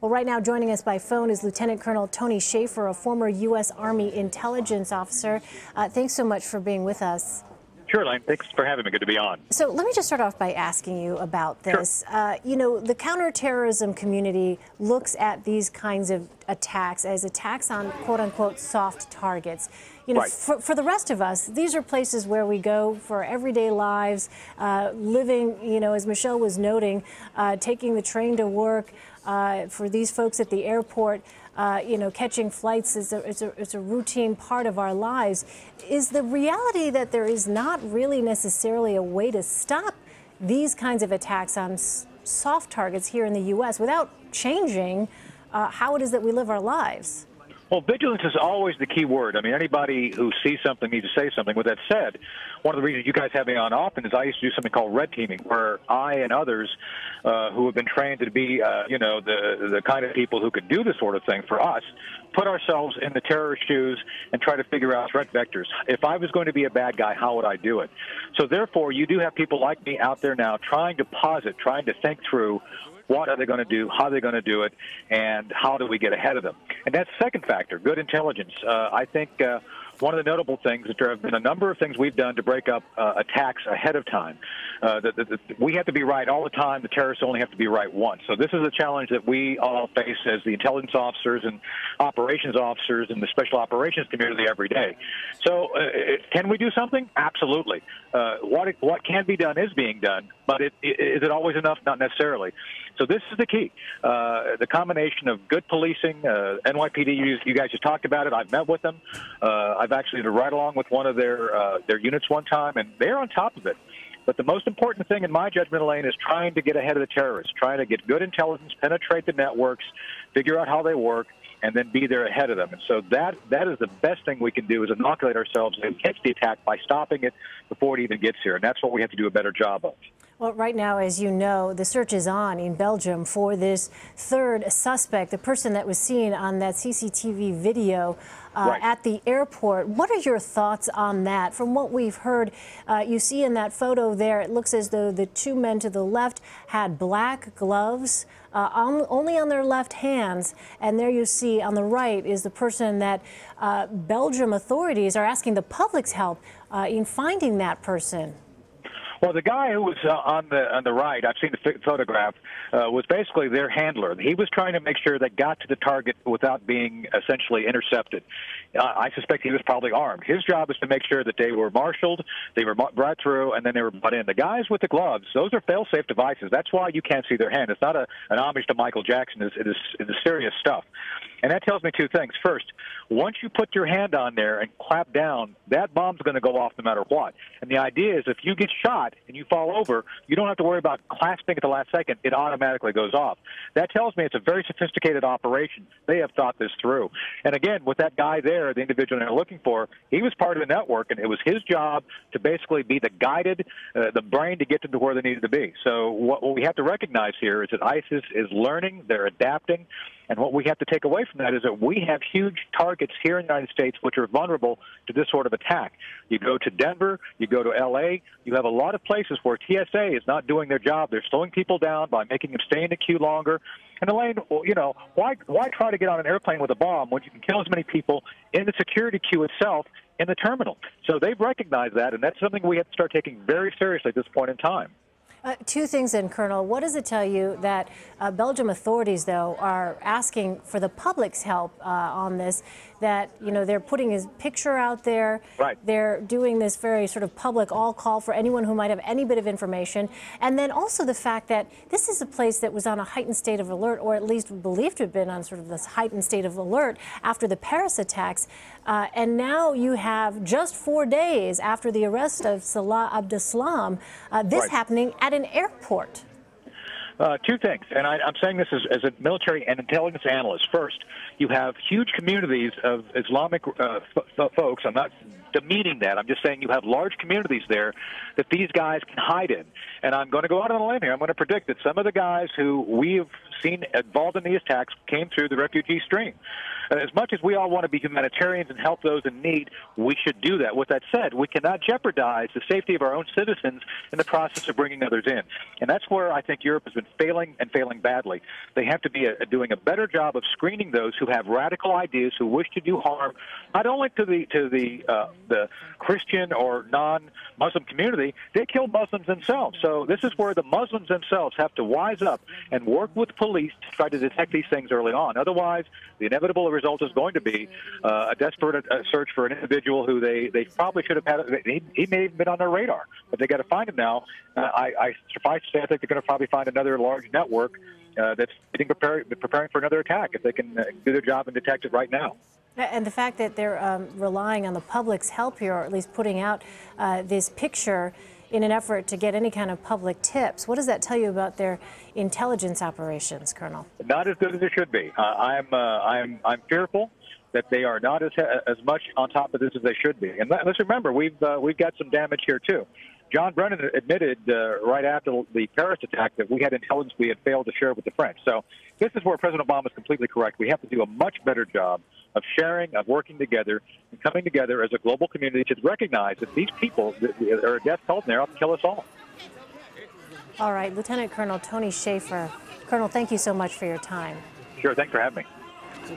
Well, right now joining us by phone is Lieutenant Colonel Tony Shaffer, a former U.S. Army intelligence officer. Thanks so much for being with us. Sure, Elaine. Thanks for having me. Good to be on. So let me just start off by asking you about this. Sure. You know, the counterterrorism community looks at these kinds of attacks as attacks on quote-unquote soft targets. You know, Right. for the rest of us, these are places where we go for everyday lives, living, you know, as Michelle was noting, taking the train to work. For these folks at the airport, you know, catching flights is a routine part of our lives. Is the reality that there is not really necessarily a way to stop these kinds of attacks on soft targets here in the U.S. without changing how it is that we live our lives? Well, vigilance is always the key word. I mean, anybody who sees something needs to say something. With that said, one of the reasons you guys have me on often is I used to do something called red teaming, where I and others who have been trained to be, you know, the kind of people who could do this sort of thing for us, put ourselves in the terrorist shoes and try to figure out threat vectors. If I was going to be a bad guy, how would I do it? So therefore, you do have people like me out there now trying to posit, trying to think through what are they going to do, how are they going to do it, and how do we get ahead of them. And that's the second factor, good intelligence. I think one of the notable things is there have been a number of things we've done to break up attacks ahead of time. We have to be right all the time. The terrorists only have to be right once. So this is a challenge that we all face as the intelligence officers and operations officers in the special operations community every day. So can we do something? Absolutely. What can be done is being done, but is it always enough? Not necessarily. So this is the key. The combination of good policing, NYPD, you guys just talked about it. I've met with them. I've actually been right along with one of their units one time, and they're on top of it. But the most important thing in my judgment, Elaine, is trying to get ahead of the terrorists, trying to get good intelligence, penetrate the networks, figure out how they work, and then be there ahead of them. And so that is the best thing we can do, is inoculate ourselves against the attack by stopping it before it even gets here. And that's what we have to do a better job of. Well, right now, as you know, the search is on in Belgium for this third suspect, the person that was seen on that CCTV video Right. at the airport. What are your thoughts on that? From what we've heard, you see in that photo there, it looks as though the two men to the left had black gloves only on their left hands. And there you see on the right is the person that Belgium authorities are asking the public's help in finding that person. Well, the guy who was on the right, I've seen the photograph, was basically their handler. He was trying to make sure they got to the target without being essentially intercepted. I suspect he was probably armed. His job is to make sure that they were marshaled, they were brought through, and then they were brought in. The guys with the gloves, those are fail-safe devices. That's why you can't see their hand. It's not an homage to Michael Jackson. It is serious stuff. And that tells me two things. First, once you put your hand on there and clap down, that bomb's going to go off no matter what. And the idea is if you get shot and you fall over, you don't have to worry about clasping at the last second. It automatically goes off. That tells me it's a very sophisticated operation. They have thought this through. And again, with that guy there, the individual they're looking for, he was part of the network, and it was his job to basically be the guided, the brain to get them to where they needed to be. So what we have to recognize here is that ISIS is learning, they're adapting, and what we have to take away from that is that we have huge targets here in the United States which are vulnerable to this sort of attack. You go to Denver, you go to L.A., you have a lot of places where TSA is not doing their job. They're slowing people down by making them stay in the queue longer. And Elaine, you know, why try to get on an airplane with a bomb when you can kill as many people in the security queue itself in the terminal? So they've recognized that, and that's something we have to start taking very seriously at this point in time. Two things then, Colonel. What does it tell you that Belgium authorities, though, are asking for the public's help on this, that, you know, they're putting his picture out there. Right. They're doing this very sort of public all-call for anyone who might have any bit of information. And then also the fact that this is a place that was on a heightened state of alert, or at least believed to have been on sort of this heightened state of alert after the Paris attacks. And now you have just 4 days after the arrest of Salah Abdeslam, this Right. happening at an airport. Two things, and I'm saying this as a military and intelligence analyst. First, you have huge communities of Islamic folks. I'm not demeaning that. I'm just saying you have large communities there that these guys can hide in. And I'm going to go out on a limb here. I'm going to predict that some of the guys who we've seen involved in these attacks came through the refugee stream. as much as we all want to be humanitarians and help those in need, we should do that. With that said, we cannot jeopardize the safety of our own citizens in the process of bringing others in. And that's where I think Europe has been failing and failing badly. They have to be doing a better job of screening those who have radical ideas, who wish to do harm, not only to the Christian or non-Muslim community. They kill Muslims themselves. So this is where the Muslims themselves have to wise up and work with police to try to detect these things early on. Otherwise, the inevitable result is going to be a desperate search for an individual who they probably should have had. He may have been on their radar, but they got to find him now. I suffice to say, I think they're going to probably find another large network that's preparing for another attack if they can do their job and detect it right now. And the fact that they're relying on the public's help here, or at least putting out this picture in an effort to get any kind of public tips. What does that tell you about their intelligence operations, Colonel? Not as good as it should be. I'm fearful that they are not as much on top of this as they should be. And let's remember, we've got some damage here too. John Brennan admitted right after the Paris attack that we had intelligence we had failed to share with the French. So this is where President Obama is completely correct. We have to do a much better job of sharing, of working together, and coming together as a global community to recognize that these people are a death cult and they're out to kill us all. All right, Lieutenant Colonel Tony Shaffer. Colonel, thank you so much for your time. Sure, thanks for having me.